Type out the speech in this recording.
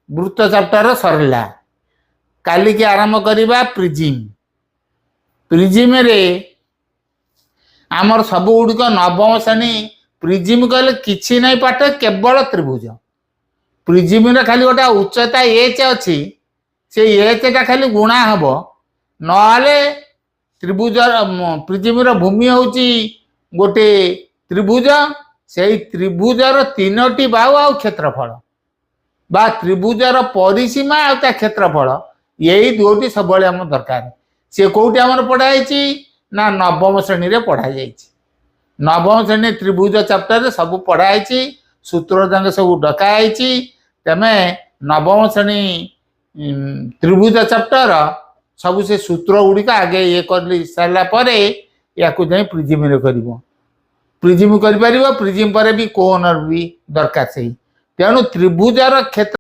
वृत्त चैप्टर सरला काली की आरंभ करवा प्रिजिम प्रिजिम रे आमर सब गुड़िक नवम श्रेणी प्रिजिम कहले किसी नहीं पाठ केवल त्रिभुज प्रिजिम रे खाली गोटा उच्चता एच अच्छी से एचटा खाली गुणा हम ना त्रिभुज प्रिजिम भूमि हूँ गोटे त्रिभुज से त्रिभुजर तीनोटी बाहु आ क्षेत्रफल बा त्रिभुजर परिसीमा आ क्षेत्रफल यही दुटी सब आम दरकार सी कौटी आम पढ़ाई ना नवम श्रेणी में पढ़ाई नवम श्रेणी त्रिभुज चैप्टर सब पढ़ाई सूत्र जंग सब डकाई तेमे नवम श्रेणी त्रिभुज चैप्टर सब से सूत्र गुड़िक आगे ये कर सारापर या प्रिजिम कर प्रिजिम कर प्रिजिम पर भी कोनर भी दरकार से तेणु त्रिभुजार क्षेत्र